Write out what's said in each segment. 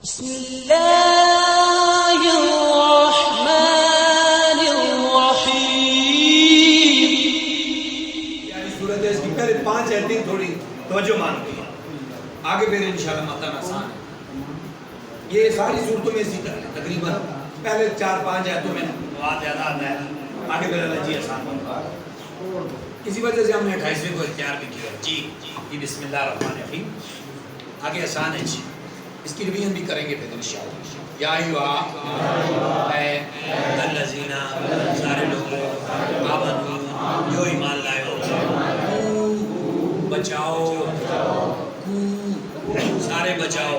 بسم اللہ الرحمن الرحیم. یعنی صورت ہے اس کی پہلے 5 آیتیں تھوڑی توجہ مانگتی ہیں، آگے پھر انشاءاللہ متن آسان ہے. یہ ساری صورتوں میں اسی طرح ہے، تقریباً پہلے 4-5 آیتوں میں مواد زیادہ آتا ہے، آگے پھر اللہ جی آسان ہوتا ہے. اسی وجہ سے ہم نے 28ویں کو اختیار بھی کیا. جی بسم اللہ الرحمن الرحیم. آگے آسان ہے جی، اس کی ریویژن بھی کریں گے پھر انشاءاللہ. یا ایھا اے الذین سارے لوگ آمنو جو ایمان لائے ہو، بچاؤ، سارے بچاؤ.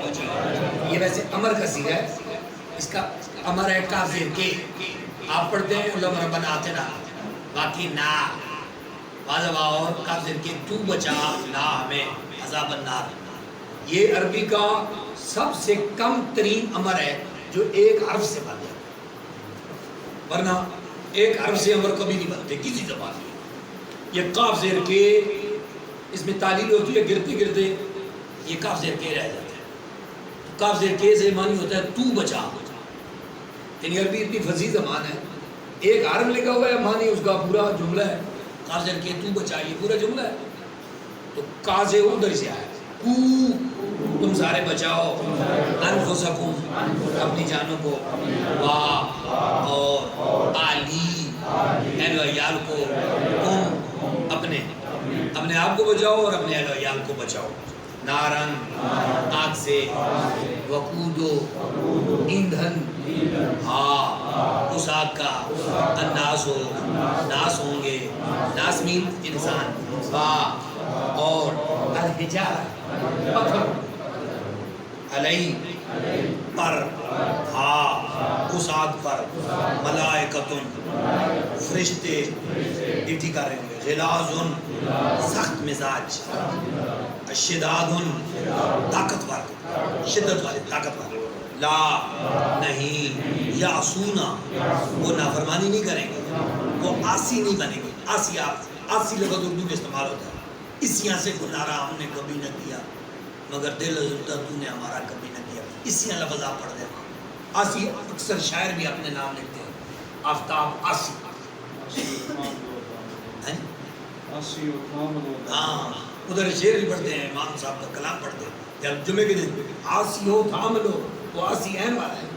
یہ ویسے امر کا صیغہ ہے، اس کا امر ہے کافر کے. آپ پڑھتے ہیں علماء ربنا آتنا، باقی نا واضح اور کافر کے تو بچا لا ہمیں عذاب النار. یہ عربی کا سب سے کم ترین امر ہے جو ایک حرف سے بن جاتا ہے، ورنہ ایک حرف سے امر کبھی نہیں بنتے کسی زبان میں. یہ قاف زیر کے، اس میں تعلیل ہوتی ہے، گرتے گرتے یہ قاف زیر کے رہ جاتا ہے. قاف زیر کے سے معنی ہوتا ہے تو بچا. یعنی عربی اتنی فصیح زبان ہے، ایک حرف لکھا ہوا ہے، معنی اس کا پورا جملہ ہے. قاف زیر کے تو بچا، یہ پورا جملہ ہے. تو کا سے ادھر سے آیا، تم سارے بچاؤ، انفسکم اپنی جانوں کو، وا اور آلی اہل و عیال کو، تم اپنے آپ کو بچاؤ اور اپنے اہل و عیال کو بچاؤ. نارن آگ سے، وقودو ایندھن، اس آگ کا، الناس ہو ناس ہوں گے، ناس مین انسان، اور الحجارہ پتھر، علیہ پر، اس آگ پر، ملائکتن فرشتے ڈیوٹی کر رہے ہوں گے، غلاظن سخت مزاج، شدادن طاقتور، شدت والے طاقتور، لا نہیں، یعصونا وہ نافرمانی نہیں کریں گے، وہ عاصی نہیں بنیں گے. عاصی لفظ اردو میں استعمال ہوتا ہے. اسیاں سے گنارا ہم نے کبھی نہ کیا، مگر دل عزلتا تو نے ہمارا کبھی نہ کیا. اسیاں لفظ آپ پڑھ دیں. آسی اکثر شاعر بھی اپنے نام لکھتے ہیں، آفتاب آسی. ہاں ادھر شعر بھی پڑھتے ہیں، امام صاحب کا کلام پڑھتے ہیں. جب جمعے کے دن آسی ہو تھام لو، وہ آسی عین والا ہے،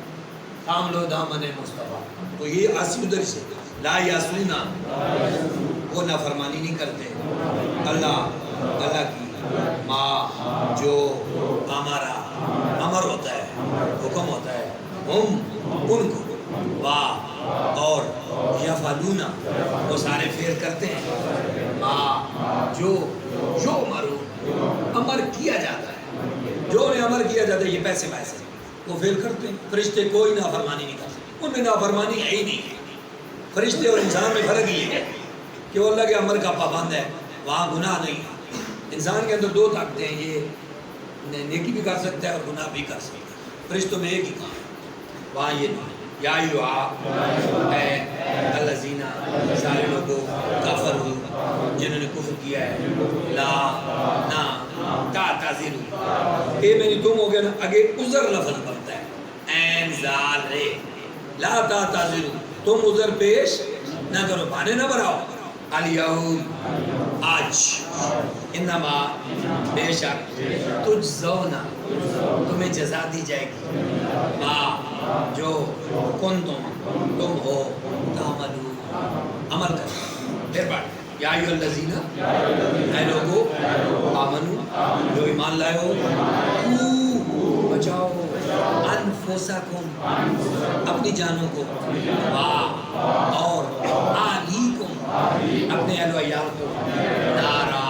تھام لو دامن مصطفیٰ. تو یہ آسی ادھر سے. لا یاسونا وہ نافرمانی نہیں کرتے اللہ کی ماں جو ہمارا امر ہوتا ہے، حکم ہوتا ہے، ہم ان کو، واہ اور یفعلونا وہ سارے فعل کرتے ہیں، ماں جو مرو امر کیا جاتا ہے، جو انہیں امر کیا جاتا ہے، یہ پیسے وہ فعل کرتے ہیں. فرشتے کوئی نافرمانی نہیں کرتے، ان میں نافرمانی ہے ہی نہیں. فرشتے اور انسان میں فرق یہ ہے کہ وہ اللہ کے امر کا پابند ہے، وہاں گناہ نہیں. انسان کے اندر 2 طاقتیں ہیں، یہ نیکی بھی کر سکتا ہے اور گناہ بھی کر سکتا ہے. فرشتوں میں ایک ہی کام ہے، وہاں یہ نہیں. یا ایھا اے الذین سارے لوگوں کفر ہو جنہوں نے کفر کیا ہے، لا نہ تعتذروا اے میری تم ہو گیا نا، آگے عذر لفظ بنتا ہے، عین زال رے، لا تعتذروا تم عذر پیش نہ کرو، بہانے نہ بناؤ. الیوم آج، انما بے شک، تجزونا تمہیں جزا دی جائے گی، ما جو کنتم تم ہو تعملون عمل کرو. پھر بات یا ایھا الذین اے لوگو آمنو جو ایمان لائے ہو، بچاؤ انفسکم اپنی جانوں کو، اور آلیکم اپنے اہل و عیال کو، نارا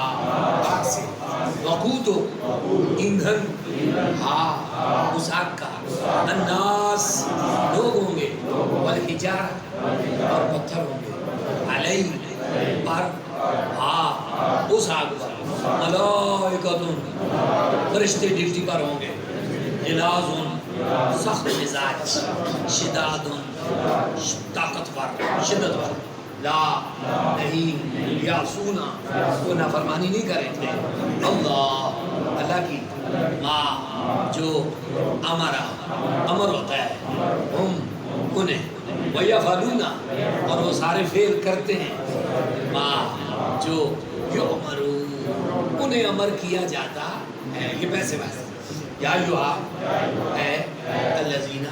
آگ سے، وقود ایندھن اس آگ کا، الناس لوگ ہوں گے، والحجارہ اور پتھر ہوں گے، علیہ پر اس آگ پر، ملائکتن فرشتے ڈیوٹی پر ہوں گے، غلاظن سخت مزاج، شدادن طاقتور شدت پر، لا نہیں، یعصونا وہ نافرمانی نہیں کریں گے، اللہ کی، ما جو امرا امر ہوتا ہے ہم انہیں وَيَفْعَلُونَ اور وہ سارے فعل کرتے ہیں ما جو یؤمرون انہیں امر کیا جاتا ہے. یہ پیسے ویسے یا یوہا ہے الذین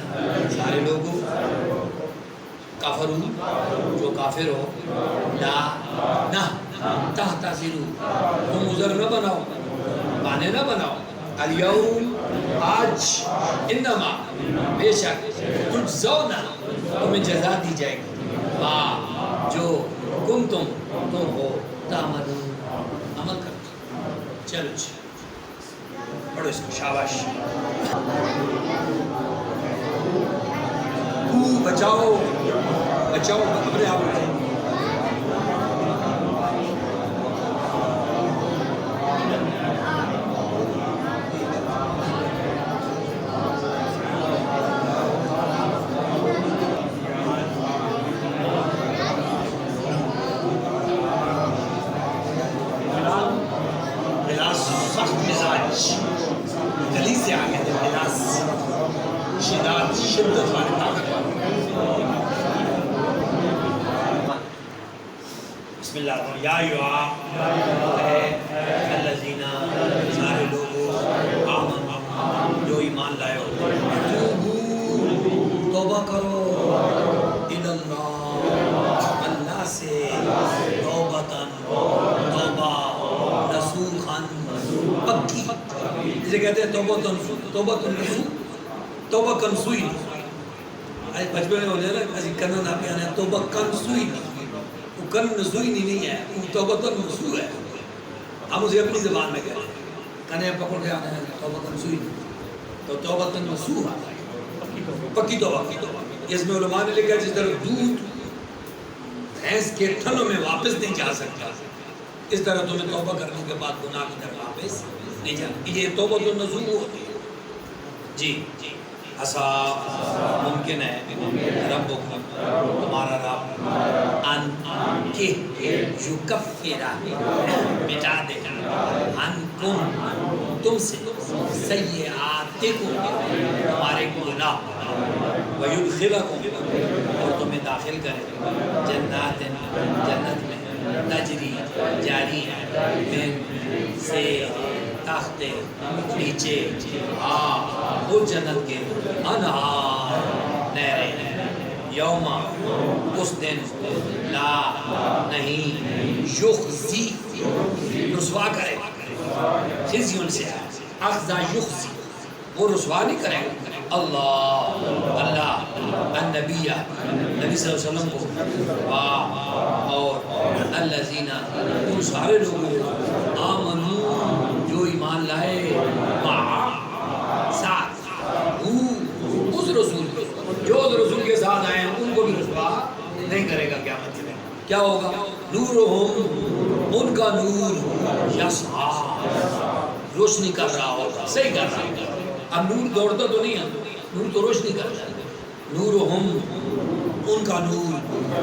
سارے لوگوں کافرون جو کافر ہو لا نہ تحتسروا تم عذر نہ بناؤ بہانے نہ بناؤ الیوم آج انما بے شک تجزون تمہیں جزا دی جائے گی ما جو تم ہو تعملون عمل کرتے. چلو پڑھو اس کو شاباش. بچاؤ بچاؤ اپنے آپ کو. سخت مزاج گلی سے آگے تھے ملاس شدت شدت والے طاقت والے. بسم اللہ الرحمن یا ایھا الذین سارے لوگوں آمنوا جو ایمان لائے ہو توبہ کرو الی اللہ اللہ سے توبتاً توبہ نصوحاً پکی جسے کہتے ہیں توبہ کنسوئی. بچپن میں ہو جائے نا ایسی کنن آپ کے آنے توبہ کنسوئی وہ کن نسوئی نہیں ہے وہ توبہ نسوح ہے. ہم اسے اپنی زبان میں کہتے ہیں کنے پکڑ کے آنے ہیں توبہ کنسوئی تو توبہ نسوح آتا ہے پکی توبہ کی توبہ. اس میں علماء نے لکھا جس طرح دودھ بھینس کے تھنوں میں واپس نہیں جا سکتا اس طرح تمہیں توبہ کرنے کے بعد گناہ کی طرف واپس نہیں جانا. یہ توبہ نصوح ہوتی ہے. جی عسا ممکن ہے رب تمہارا رب ان کے یکفرہ مٹا دے عنکم تم سے سیئاتکم تمہارے گناہ ویدخلکم اور تمہیں داخل کرے جنات جنت میں تجری جاری ہے من سے تحت نیچے وہ جنت کے انہار نہریں یوما اس دن لا نہیں یخزی رسوا کرے خزی ان سے اخذا یخزی وہ رسوا نہیں کرے اللہ النبی نبی صلی اللہ علیہ وسلم کو اور الذین ان سارے لوگوں آمنو جو ایمان لائے ساتھ اس رسول کے جو اس رسول کے ساتھ آئے ہیں ان کو بھی رسوا نہیں کرے گا قیامت میں. کیا ہوگا نورہم ان کا نور یسعا روشنی کر رہا ہوگا صحیح کر رہا ہوگا. اب نور دوڑتا تو نہیں ہے نور تو روشنی کرتا ہے. نورہم ان کا نور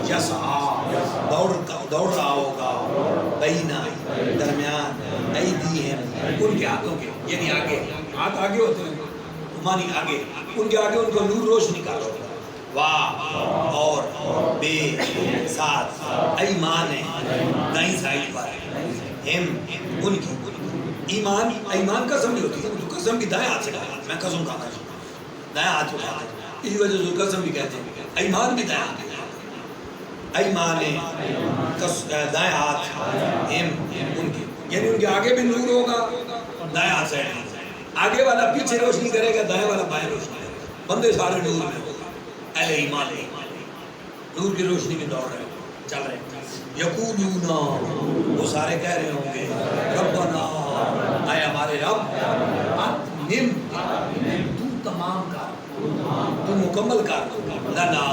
یسعا دوڑ رہا ہوگا بینا درمیان ایدیہم ان کے ہاتھوں کے یعنی آگے ہاتھ آگے ہوتے ہیں مانی آگے ان کے آگے ان کا نور روشنی کر رہا ہوگا. واہ اور بے ساتھ ایمان دائیں سائڈ پر ہم ان کی ایمان قسم نہیں ہوتی ہے تو قسم بھی دائیں ہاتھ سے کہا میں قسم کہا دائیں ہاتھ اٹھاتا ہے اسی وجہ سے قسم بھی کہتے ہیں ایمان بھی دائیں ہاتھ ایمان دائیں ہاتھ ہم ان کی یعنی ان کے آگے بھی نور ہوگا دائیں ہاتھ سے آگے والا پیچھے روشنی کرے گا دائیں والا بائیں روشنی کرے گا. بندے سارے نور میں ہوگا اہل ایمان نور کی روشنی میں دوڑ رہے چل رہے یقولون وہ سارے کہہ رہے ہوں گے ربنا اے ہمارے رب اتمم تو تمام کر تو مکمل کر لنا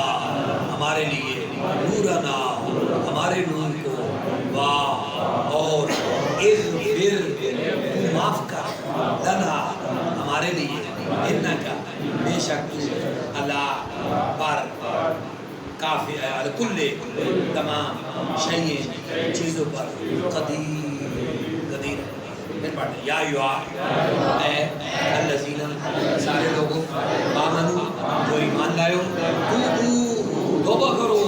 ہمارے لیے نورنا ہمارے نور کو واہ اور اغفر تو معاف کر لنا ہمارے لیے انکا بے شک تو اللہ پر کافی کل تمام شیئیں چیزوں پر قدیر پڑھ یا اے الذین سارے لوگوں آمنو جو ایمان لائے ہو توبہ کرو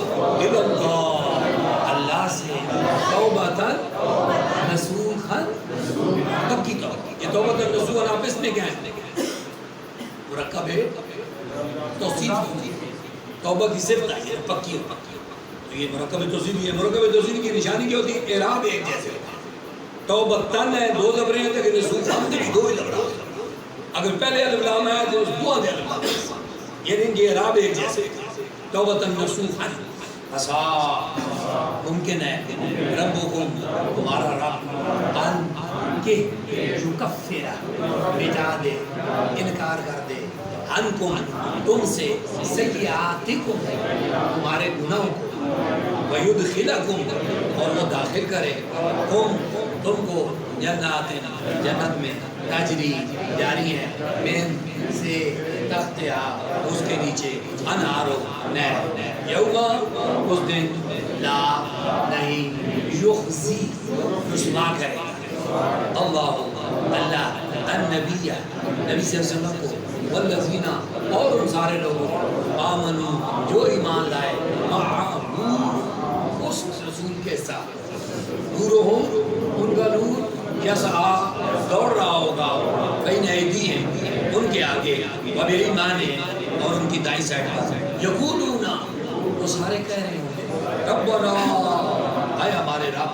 اللہ سے توبۃ نصوحا پکی توبہ. یہ توبۃ نصوحا آپس میں کیا ہے؟ مرکب ہے توصیف ہوتی ہے. توبہ کی صفت ہے پکی ہو. تو یہ مرکب توصیف ہے. مرکب توصیف کی نشانی کیا ہوتی ہے؟ اعراب ایک جیسے ہوتا ہے. توبتن ہے دو زبریں ہیں لیکن نصوحا دو ہی زبریں. اگر پہلے الف لام ہے تو دو الف لام یعنی ان کے اعراب ایک جیسے. توبۃ نصوحا عسا ممکن ہے ربکم تمہارا رب ان کہ یکفر مٹا دے انکار کر دے عنکم تم سے سیئاتکم تمہارے گناہوں کو ویدخلکم اور وہ داخل کرے تم کو جنات جنت میں تجری جاری ہے من سے تحتہا اس کے نیچے انہارو نہر یوما اس دن لا نہیں یخزی رسوا کرے اللہ النبی نبی صلی اللہ علیہ وسلم کو والذین اور ان سارے لوگوں کو آمنو جو ایمان لائے معه اس رسول کے ساتھ نورہم ان کا نور یسعا دوڑ رہا ہوگا بین ایدیہم ان کے آگے وبایمانہم اور ان کی دائیں سائڈ یقولون وہ سارے کہہ رہے ہوں ربنا اے ہمارے رب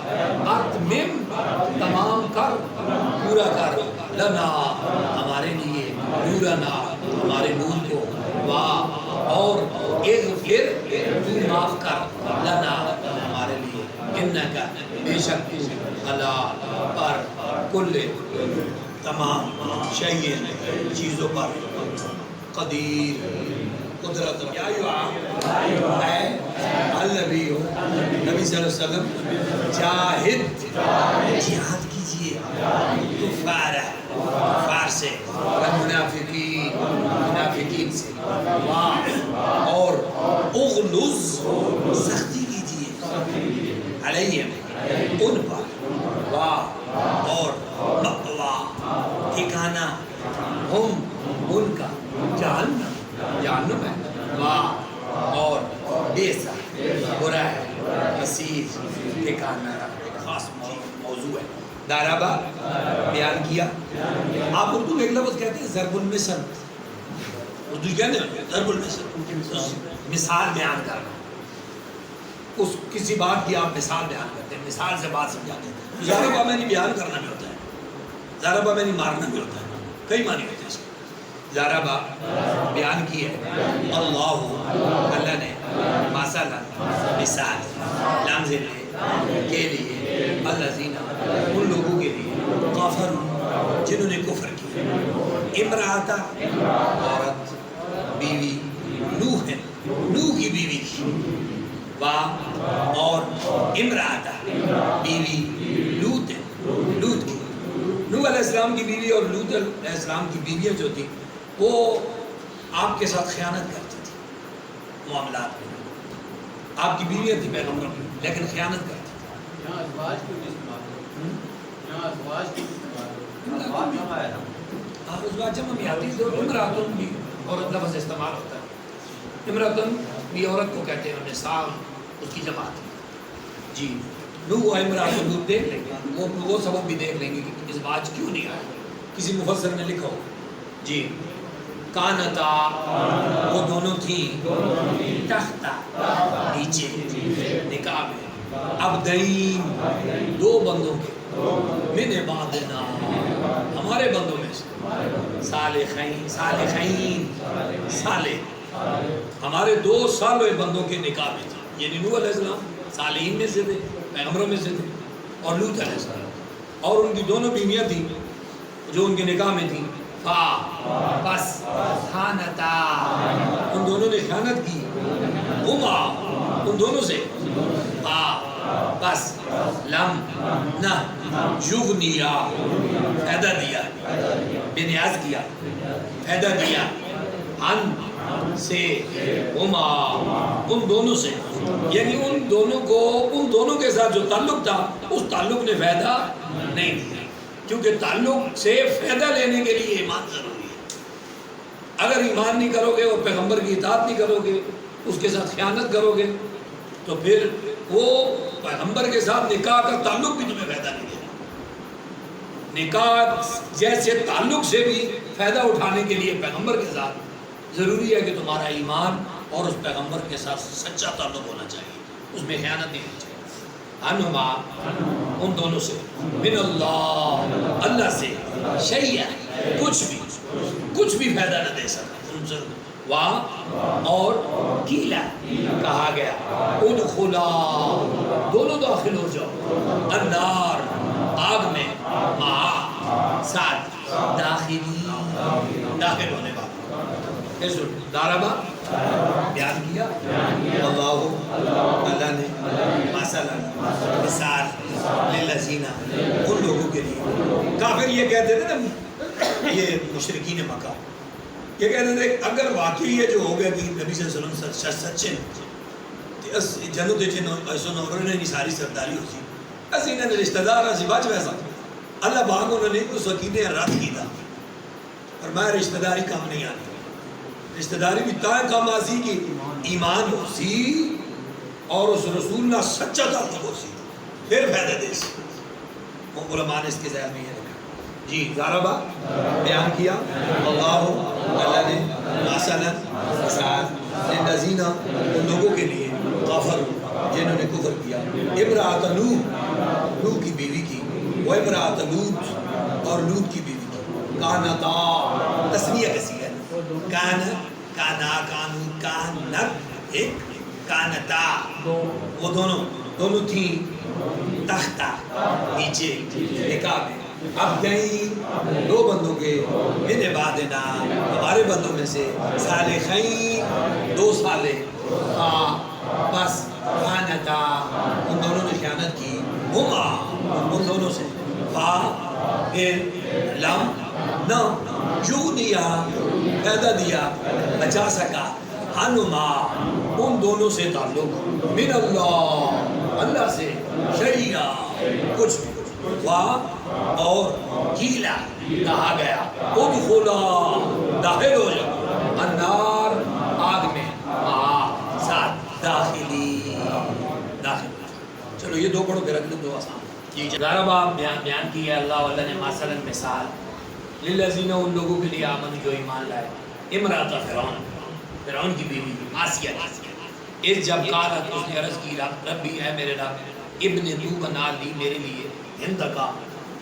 اتمم تمام کر پورا کر لنا ہمارے لیے نورنا ہمارے نور کو اور اغفر تو معاف کر لنا ہمارے لیے انکا بے شک اللہ پر کل تمام شیئن چیزوں پر قدیر قدرت. یا اے النبی نبی صلی اللہ علیہ وسلم جاہد جہاد کیجئے کفار سے منافقین سے اور اغلظ سختی کیجئے علیہم ان پر اور مأوا ٹھکانہ ہم ان کا جہنم ہے اور بیسا برا ہے مسیر ٹھکانہ خاص موضوع ہے. دارابا بیان کیا. آپ اردو میں ایک لفظ کہتے ہیں ضرب المثل. اردو کہتے ہیں ضرب المثل مثال بیان کرنا. اس کسی بات کی آپ مثال بیان کرتے ہیں مثال سے بات سمجھاتے ہیں. ضربہ میں نہیں بیان کرنا بھی ہوتا ہے ضربہ میں نہیں مارنا بھی ہوتا ہے. کئی معنی ہوتے ہیں اس کے. ضربہ بیان کی ہے اللہ نے مثلا مثال لمز کے لیے الذین ان لوگوں کے لیے کفر جنہوں نے کفر کیا. امرأۃ عورت بیوی نوح کی بیوی کی اور امرأۃ بیوی لوط کی. نوح علیہ السلام کی بیوی اور لوط علیہ السلام کی بیویاں جو تھی وہ آپ کے ساتھ خیانت کرتی تھی معاملات میں. آپ کی بیویاں تھی پیغمبر لیکن خیانت کرتی تھی. یہاں ازواج کی ازواج جمع میں آتی ہے. امرأتن بھی عورت لفظ استعمال ہوتا ہے. امرأتن بھی عورت کو کہتے ہیں نساء اس کی جماعت جی. نوح امرأتن لوط دیکھ لیں گے وہ سبب بھی دیکھ لیں گے کہ ازواج کیوں نہیں آیا. کسی مفسر نے لکھا ہو جی کانتا وہ دونوں تھیں تحتا نیچے نکاح میں عبدین دو بندوں کے من عبادنا ہمارے بندوں میں سے صالحین صالح ہمارے دو صالح بندوں کے نکاح میں تھے. یعنی نوح علیہ السلام صالحین میں سے تھے پیغمبروں میں سے تھے اور لوط علیہ السلام اور ان کی دونوں بیویاں تھیں جو ان کے نکاح میں تھیں. بس خانتا ان دونوں نے خیانت کی. ہما ان دونوں سے بس لم نہ یغنیا فائدہ دیا بنیاز کیا فائدہ دیا ان سے ہما ان دونوں سے یعنی ان دونوں کے ساتھ جو تعلق تھا اس تعلق نے فائدہ نہیں دیا. کیونکہ تعلق سے فائدہ لینے کے لیے ایمان ضروری ہے. اگر ایمان نہیں کرو گے اور پیغمبر کی اطاعت نہیں کرو گے، اس کے ساتھ خیانت کرو گے، تو پھر وہ پیغمبر کے ساتھ نکاح کا تعلق بھی تمہیں فائدہ نہیں دے گا. نکاح جیسے تعلق سے بھی فائدہ اٹھانے کے لیے پیغمبر کے ساتھ ضروری ہے کہ تمہارا ایمان اور اس پیغمبر کے ساتھ سچا تعلق ہونا چاہیے، اس میں خیانت نہیں ہونی چاہیے. انما ان دونوں سے، من اللہ، اللہ سے، شیئا، کچھ بھی فائدہ نہ دے سکتا ان سے. وہاں اور کیلا کہا گیا ادخلا، دونوں داخل ہو جاؤ، النار، آگ میں، مع، ساتھ، داخل ہونے والا. داربا بیان کیا اللہ نے مثلا مثال للذین، ان لوگوں کے لیے. کافر یہ کہتے تھے نا، یہ مشرکین مکہ یہ کہتے تھے اگر واقعی یہ جو ہو گیا کہ نبی صلی اللہ علیہ وسلم سچے جنت ایسو نورنے نہیں ساری سرداری ہوتی ایسے انہوں نے رشتہ دار ایسی بچ ویسا اللہ باغ انہوں نے اس وقیدے رد کی تھا. اور میں رشتہ داری کام نہیں آتی، رشتہ داری بھی تائیں کام آسی کی ایمان ہو سی اور اس رسول نہ سچا تعلق ہو سی پھر فائدہ دے سی. علماء نے اس کے ذہن میں یہ رکھا. جی ضربہ بیان کیا اللہ نے مثلا مثال للذین، ان لوگوں کے لیے کافر جنہوں نے کفر کیا. امرأۃ نوح کی بیوی کی، وہ امرأۃ لوط اور لوط کی بیوی کی. کانتا، تسنیہ کسی ہے، کانا کانو کانت، ایک کانتا، وہ دونوں تھیں تختہ نیچے نکاح میں. اب گئیں دو بندوں کے، من عبادنا، ہمارے بندوں میں سے، صالحین، دو صالح، بس خانتا، ان دونوں نے خیانت کی، ہما، ان دونوں سے، پھر لم نہ جو دیا پیدا دیا بچا سکا، ہنما، ان دونوں سے تعلق، من اللہ، اللہ سے، شیعہ، کچھ بھی. اور کیلا کہا گیا ادخلا، داخل ہو جاؤ، النار، آگ میں، ساتھ، داخلی، داخل. چلو یہ دو پڑھو پھر اگلے دو آسان. ضربہ بیان کی ہے اللہ نے مثلا مثال للذین، ان لوگوں کے لیے آمن جو ایمان لائے. امرأۃ فرعون کی بیوی آسیہ، اس جب قالت، اس نے عرض کی ربی، اے میرے رب، ابن تو بنا لی میرے لیے، ہند کا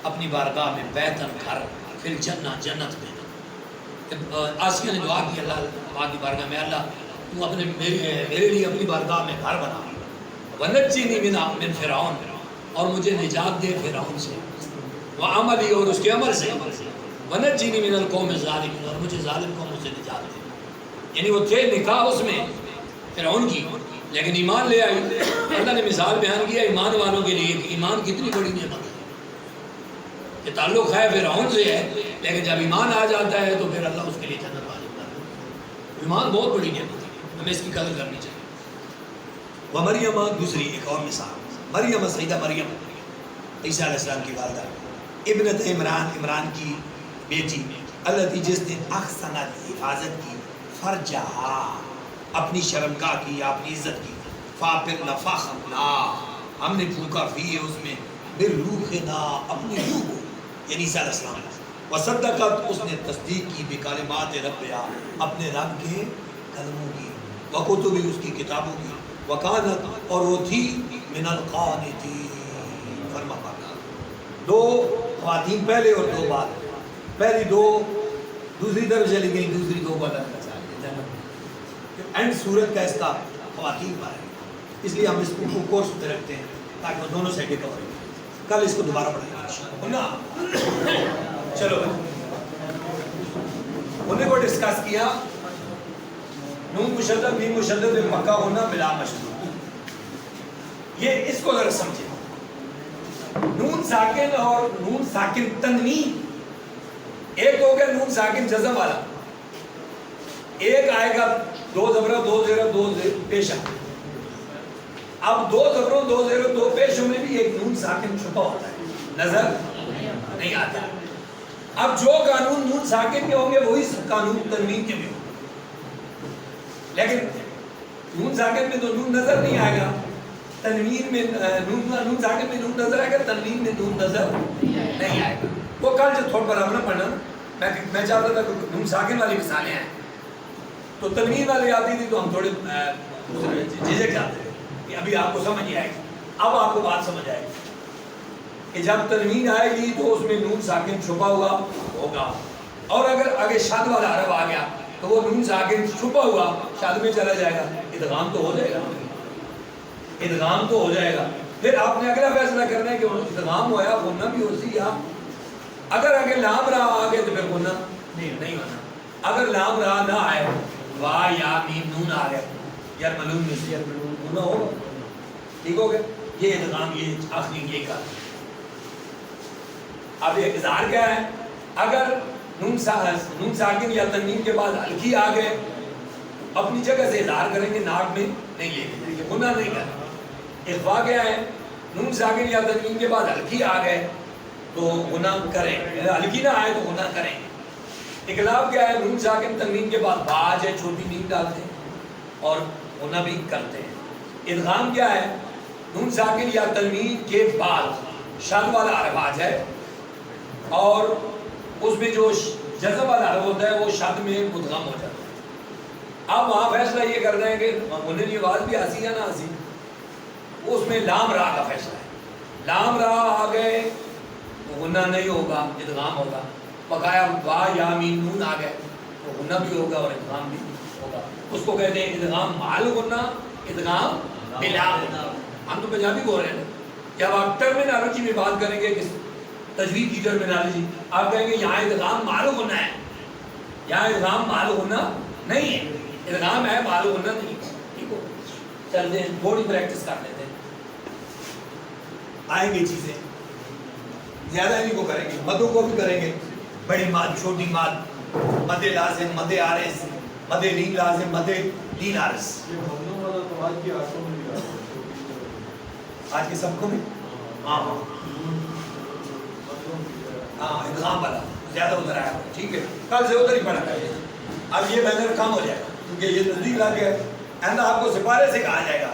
اپنی بارگاہ میں، بیتن گھر، پھر جنت میں. آسیہ نے دعا کی اللہ کی بارگاہ میں، اللہ تو اپنے میرے لیے اپنی بارگاہ میں گھر بنا. ونجنی من فرعون، اور مجھے نجات دے فرعون سے، وعملی، اور اس کے عمل سے، ونجنی من القوم الظالمین، اور مجھے ظالم قوموں سے نجات دے. یعنی وہ تھے نکاح اس میں فرعون کی، لیکن ایمان لے آئی. اللہ نے مثال بیان کیا ایمان والوں کے لیے کہ ایمان کتنی بڑی نعمت ہے. کہ تعلق ہے فرعون سے ہے، لیکن جب ایمان آ جاتا ہے تو پھر اللہ اس کے لیے جنت واجب کرتا ہے. ایمان بہت بڑی نعمت ہے، ہمیں اس کی قدر کرنی چاہیے. ومریم، دوسری ایک اور مثال، مریم، سیدہ مریم، عیسیٰ علیہ السلام کی والدہ، ابنت عمران کی بیٹی، اللہ جس نے احسنت، حفاظت کی، فرجہا، اپنی شرمگاہ کی، اپنی عزت کی، فاپر نفخنا، ہم نے پھونکا فی اس میں، بالروحنا، اپنی روح کو، یعنی عیسیٰ علیہ السلام. وصدقت، اس نے تصدیق کی، بکلمات ربہا، اپنے رب کے کلموں کی، وکتب، اس کی کتابوں کی، وکانت، اور وہ تھی، من القانتین، فرما بردار. دو خواتین پہلے اور دو بعد. پہلی دو دوسری طرف چلی گئی، دوسری دو کو الگ بچا لیا. اینڈ صورت کا اس کا خواتین پر ہے، اس لیے ہم اس کو کورس پہ رکھتے ہیں تاکہ وہ دونوں سائڈیں کور کریں. کل اس کو دوبارہ پڑھیں گے. چلو انہیں کو ڈسکس کیا، نون مشدد میم مشدد میں پکا ہونا بلا مشدود. یہ اس کو ذرا سمجھے، نون ساکن اور نون ساکن تنوین. ایک ہو گیا نون ساکن جزم والا، ایک آئے گا دو زبرہ دو زیرہ دو پیشہ. اب دو زبروں دو زیروں دو پیشوں میں بھی ایک نون ساکن چھپا ہوتا ہے. نظر نہیں آتا. اب جو قانون نون ساکن کے ہوں گے وہی قانون تنوین کے بھی ہوں گے. لیکن نون ساکن میں تو نون نظر نہیں آئے گا, تنوین میں نون ساکن میں نون نظر آئے گا, تنوین میں نون نظر نہیں آئے گا. وہ کل جو تھوڑا برابر پڑھنا, میں چاہتا تھا کہ نون ساکن والی مثالیں آئیں تو تنوین والی آتی تھی تو ہم تھوڑے جھجک جاتے تھے کہ ابھی آپ کو سمجھ نہیں آئے گی. اب آپ کو بات سمجھ آئے گی کہ جب تنوین آئے گی تو اس میں نون ساکن چھپا ہوا ہوگا, اور اگر آگے شد والا حرف آ گیا تو وہ نون ساکن چھپا ہوا شد میں چلا جائے گا, ادغام تو ہو جائے گا, ادغام تو ہو جائے گا. پھر آپ نے اگلا فیصلہ کرنا ہے کہ ادغام ہوا غنہ بھی ہو سی یا اگر آگے لام را آ گئے تو پھر غنہ نہیں ہونا. اگر لام را نہ آئے, وا یا میم نون آ گئے, یرملون میں سے یرملون غنہ ہوگا. ٹھیک ہو گیا, یہ ادغام یہ آخری یہ کا. اب یہ اظہار کیا ہے, اگر نون ساکن یا تنوین کے بعد ہلکی آ گئے اپنی جگہ سے اظہار کریں گے, ناک میں نہیں لے کے جائیں گے, غنہ نہیں کریں. اخفا کیا ہے, نون ساکن یا تنوین کے بعد ہلکی آ گئے تو غنہ کریں, ہلکی نہ آئے تو غنہ کریں. اقلاب کیا ہے, نون ساکن تنوین کے بعد باج ہے چھوٹی نیم ڈالتے ہیں اور غنہ بھی کرتے ہیں. ادغام کیا ہے, نون ساکن یا تنوین کے بعد شد والا حرف آ جائے اور اس میں جو جزم والا حرف ہوتا ہے وہ شد میں مدغم ہو جاتا ہے. اب وہاں فیصلہ یہ کرنا ہے کہ غنہ کی آواز بھی آسی یا نہ آسی, اس میں لام را کا فیصلہ ہے. لام را آ گئے تو غنہ نہیں ہوگا, ادغام ہوگا. بقایا وا یا میم نون آ گئے تو غنہ بھی ہوگا اور ادغام بھی ہوگا. اس کو کہتے ہیں ادغام مال غنہ, ادغام بلا غنہ. ہم تو پنجابی بول رہے ہیں, جب آپ ٹرمینالوجی میں بات کریں گے کس تجوید کی ٹرمینالوجی, آپ کہیں گے یہاں ادغام مال غنہ ہے, یہاں ادغام مال غنہ نہیں ہے, ادغام ہے مال غنہ نہیں. ٹھیک ہو, چلتے ہیں تھوڑی پریکٹس کر لیتے ہیں, آئیں گے چیزیں زیادہ انہیں کو کریں گے. مدوں کو بھی کریں گے, بڑی ماد چھوٹی ماد, مد لازم مد عارض, مد لین لازم مد لین عارض. آج کے سبقوں میں ہاں ادغام والا زیادہ ادھر آیا. ٹھیک ہے, کل سے ادھر ہی پڑھا کریں. اب یہ بینر کم ہو جائے گا کیونکہ یہ نزدیک لا کے آئندہ آپ کو سپارے سے کہا جائے گا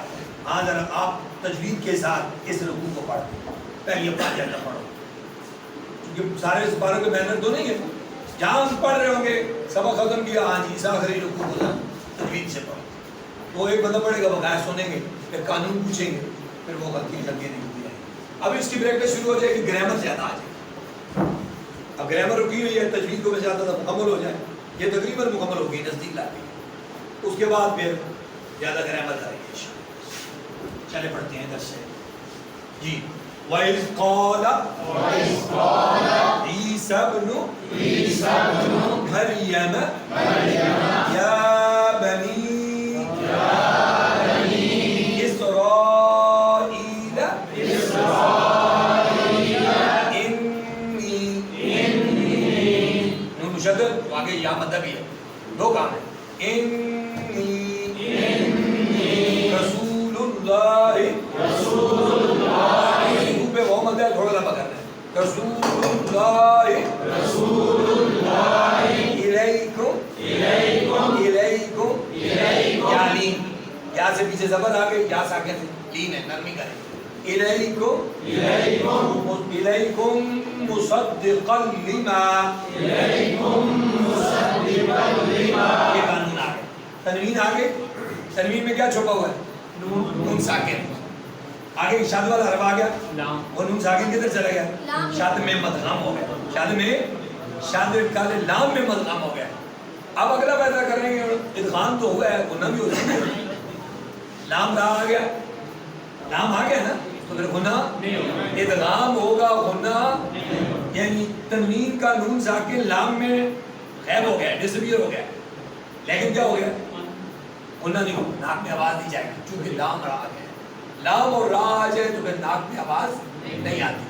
ہاں ذرا آپ تجوید کے ساتھ اس رکوع کو پڑھ پہلے اپنا جلدہ پڑھو, کیونکہ سارے سپاروں کے بینر تو نہیں ہے. جہاں ہم پڑھ رہے ہوں گے سبق ختم کیا, ہاں جی آخری رکوع کو تجوید سے پڑھو, تو ایک بندہ پڑھے گا بغیر سنیں گے, پھر قانون پوچھیں گے, پھر وہ غلطی نہیں ہوتی ہے. اب اس کی پریکٹس شروع ہو جائے گی, گرامر زیادہ آ جائے. اب گرامر رکی ہوئی ہے, تجوید کو میں چاہتا تھا مکمل ہو جائے, یہ تقریباً مکمل ہو گئی, نزدیک لا گئی. اس کے بعد پھر زیادہ گرامر کریں گے. چلے پڑھتے ہیں درس سے جی. وَإِذْ قَالَ عِيسَى ابْنُ مَرْيَمَ يَا بَنِي إِسْرَائِيلَ نون مشدد آگے یا مدہ بھی ہے, دو کام ہے. رسول اللہ پہ وہ مدہ تھوڑا لمبا کرنا ہے. رسول اللہ الیکم یا لین, یا سے پیچھے زبر آ گئی, یا ساکن ہے, لین ہے, نرمی کریں. الیکم مصدقا لما, یہ قانون آ گئے. تنوین آ گئے, تنوین میں کیا چھپا ہوا ہے, نون ساکن. آگے شاد والا حرف آ گیا, وہ نون ساکن کدھر چلا گیا, شاد میں مدغم ہو گیا, شاد کالے لام میں مدغم ہو گیا. اب اگلا فیصلہ کریں گے, ادغام تو ہوا ہے, غنہ بھی ہو جائے گا. لام را آ گیا, لام آ گیا نا, تو پھر غنہ ادغام ہوگا, غنہ یعنی تنوین کا نون ساکن لام میں غائب ہو گیا, ڈسپیئر ہو گیا. لیکن کیا ہو گیا, غنہ نہیں ہوگا, ناک میں آواز نہیں جائے گی, چونکہ لام را آ گیا. لام اور را آ جائے تو پھر ناک میں آواز نہیں آتی,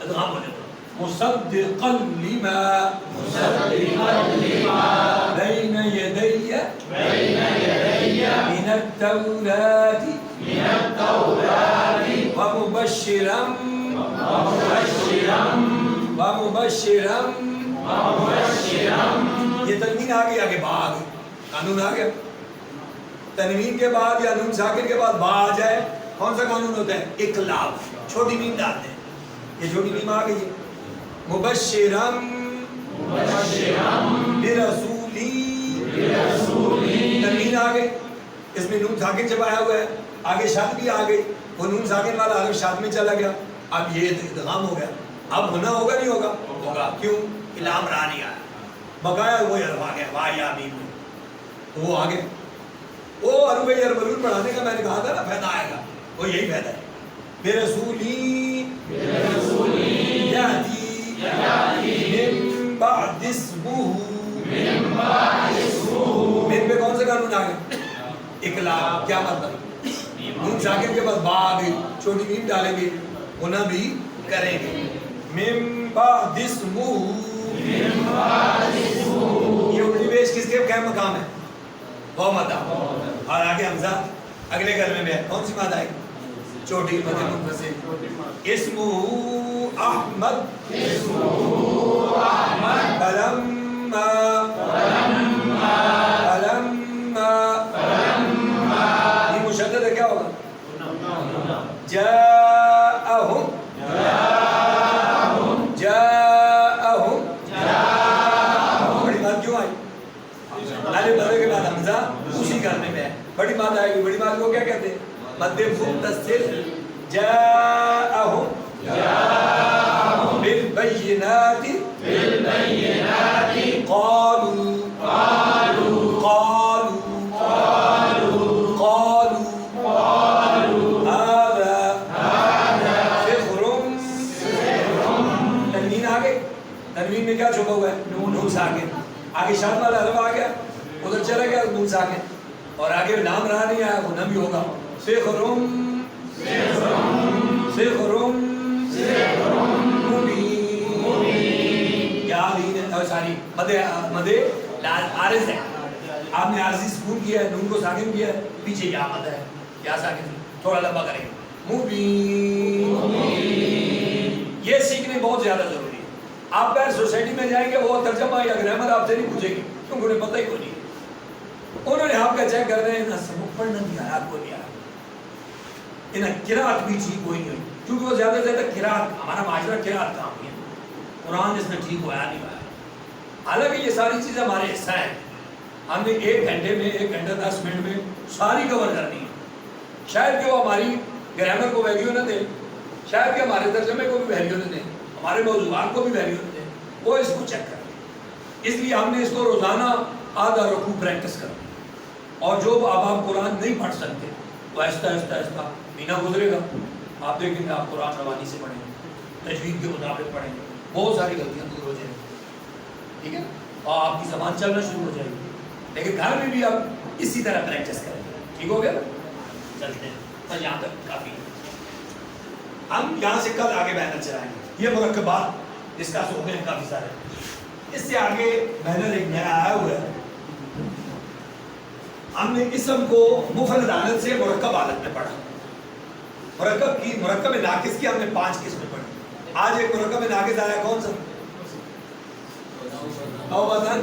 ادغام ہو جاتا. مصدقا لما بين يدي من التوراة ومبشرا وَمُبَشِّرًا یہ تنوین آ گئی آگے با آ گئی قانون آ گیا تنوین کے بعد یا نون ساکن کے بعد با آ جائے کون سا قانون ہوتا ہے اقلاب چھوٹی میم ڈالتے ہیں یہ چھوٹی میم آ گئی ہے مبشرًا برسولی تنوین آ گئی اس میں نون ساکن چھپایا ہوا ہے آگے شاد بھی آ گئی وہ نون ساکن والا آگے شاد میں چلا گیا اب یہ ادغام ہو گیا اب ہونا ہوگا نہیں ہوگا ہوگا کیوں الام را نہیں آیا بقایا وہ حرف آ گیا وا یا میم تو وہ آگے وہ حروف یرملون پڑھانے کا میں نے کہا تھا نا فائدہ آئے گا وہ یہی فائدہ ہے برسولی یاتی من بعد اسمہ من پہ کون سے قانون آ گئے اقلاب کیا مطلب نون ساکن کے بعد با آ گئی چھوٹی میم ڈالیں گے ہونا بھی کریں گے من بعد اسمہ یہ الٹی پیش کس کے کیا مقام ہے وہ مدہ اور آگے حمزہ اگلے کلمے میں کون سی مادہ ہے چھوٹی مدہ منفصل اسمہ احمد فلما یہ مشدد ہے کیا ہوگا جاءہم بڑی بات کیوں آئی الف بدر کے بعد حمزہ اسی کرنے میں ہے بڑی بات آئے گی بڑی بات کو کیا کہتے ہیں مد متصل جاءہم بالبینات قالوا هذا سحر تنوین آ گئی تنوین میں کیا چھپا ہوا ہے نون ساکن آگے شاد والا حرف آ گیا ادھر چلا گیا نون ساکن اور آگے لام رہا نہیں آیا وہ نہ بھی ہوگا سحر مبین یا ساری مد عارض ہے آپ نے عارضی سکون کیا ہے نون کو ساکن کیا ہے پیچھے یا مد ہے یا ساکن تھوڑا لمبا کریں گے مبین یہ سیکھنے بہت زیادہ ضروری ہے آپ اگر سوسائٹی میں جائیں گے وہ ترجمہ یا گرامر آپ سے نہیں پوچھیں گے کیونکہ انہیں پتہ ہی کوئی نہیں انہوں نے آپ کا چیک کر رہے ہیں نہ سبق پڑھنا نہیں آیا آپ کو نہیں آیا انہیں قرات بھی ٹھیک ہوئی نہیں ہوئی کیونکہ وہ زیادہ سے زیادہ قرات ہمارا معاشرہ قرات کام ہے قرآن اس میں ٹھیک ہوا نہیں ہوا حالانکہ یہ ساری چیزیں ہمارے حصہ ہیں ہم نے 1 گھنٹے میں 1 گھنٹہ 10 منٹ میں ساری کور کرنی ہے شاید کہ وہ ہماری گرامر کو ویلیو نہ دیں شاید کہ ہمارے ترجمے کو بھی ویلیو نہ دیں ہمارے موضوعات کو بھی ویلیو نہ دیں وہ اس کو چیک کریں اس لیے ہم نے اس کو روزانہ آدھا رکوع پریکٹس کرنا اور جو اب آپ قرآن نہیں پڑھ سکتے وہ آہستہ آہستہ مہینہ گزرے گا آپ دیکھیں گے آپ قرآن روانی سے پڑھیں گے تجوید کے مطابق پڑھیں گے بہت ساری غلطیاں دور ہو جائیں گی ٹھیک ہے اور آپ کی زبان چلنا شروع ہو جائے گی لیکن گھر میں بھی آپ اسی طرح پریکٹس کریں گے ٹھیک ہو گیا چلتے ہیں تو یہاں تک کافی ہم یہاں سے کل آگے بینر چلائیں گے یہ مرکبات ڈسکس ہو گئے ہیں کافی سارے اس سے آگے بینر ایک نیا آیا ہوا ہے ہم نے اسم کو مفرد حالت سے مرکب حالت میں پڑھا مرکب ناقص کی ہم نے 5 قسمیں پڑھی آج ایک مرکب ناقص آیا کون سا توبتن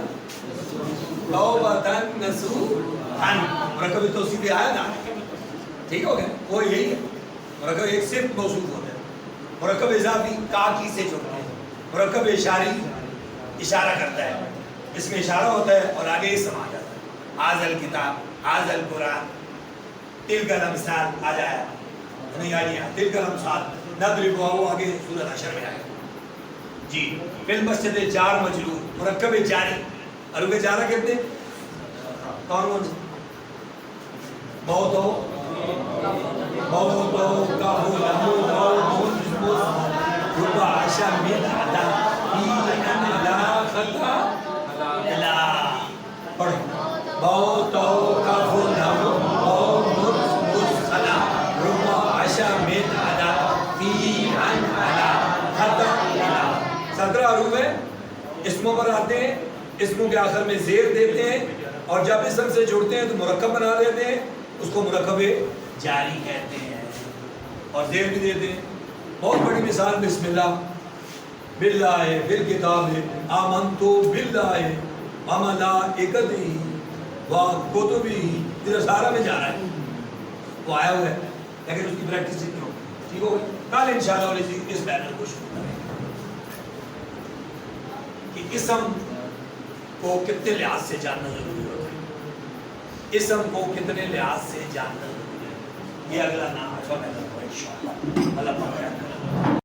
نصوحا مرکب توصیفی آیا نا ٹھیک ہو گیا وہ یہی ہے مرکب ایک صرف موصوف ہوتا ہے مرکب اضافی کا کی سے جڑتا ہے مرکب اشاری اشارہ کرتا ہے اس میں اشارہ ہوتا ہے اور آگے اسم آ جاتا ہے آزل کتاب آزل قرآن تلک الامثال آ جایا نہیں آ گیا تلک الامثال نضرب وہ آگے سورۃ حشر میں آیا جی فی المسجد جار مجرور مرکب جاری حروف جارہ کتنے کون کون سے بہت ہو کا ہو لہو ربع عشر من عدا ان لا خطا لا پڑھو بہت ہو کا ہو لہو مسخلا ربع عشر من عدا ان لا خطا لا 17 حروف ہیں اسموں پر آتے ہیں اسموں کے آخر میں زیر دیتے ہیں اور جب اسم سے جڑتے ہیں تو مرکب بنا دیتے ہیں اس کو مرکب جاری کہتے ہیں اور زیر بھی دیتے ہیں بہت بڑی مثال بسم اللہ باللہ بالکتاب آمنتو باللہ وملائکتہ وکتبہ، ادھر سارا میں جا رہا ہے، وہ آیا ہوا ہے لیکن اس کی پریکٹس نہیں ہو ٹھیک ہو گئی. کل انشاءاللہ اس بینر کو شروع کریں کہ اسم کو کتنے لحاظ سے جاننا ضروری ہوتا ہے، اسم کو کتنے لحاظ سے جاننا ضروری ہے. یہ اگلا نام ہے انشاءاللہ. اللہ پاک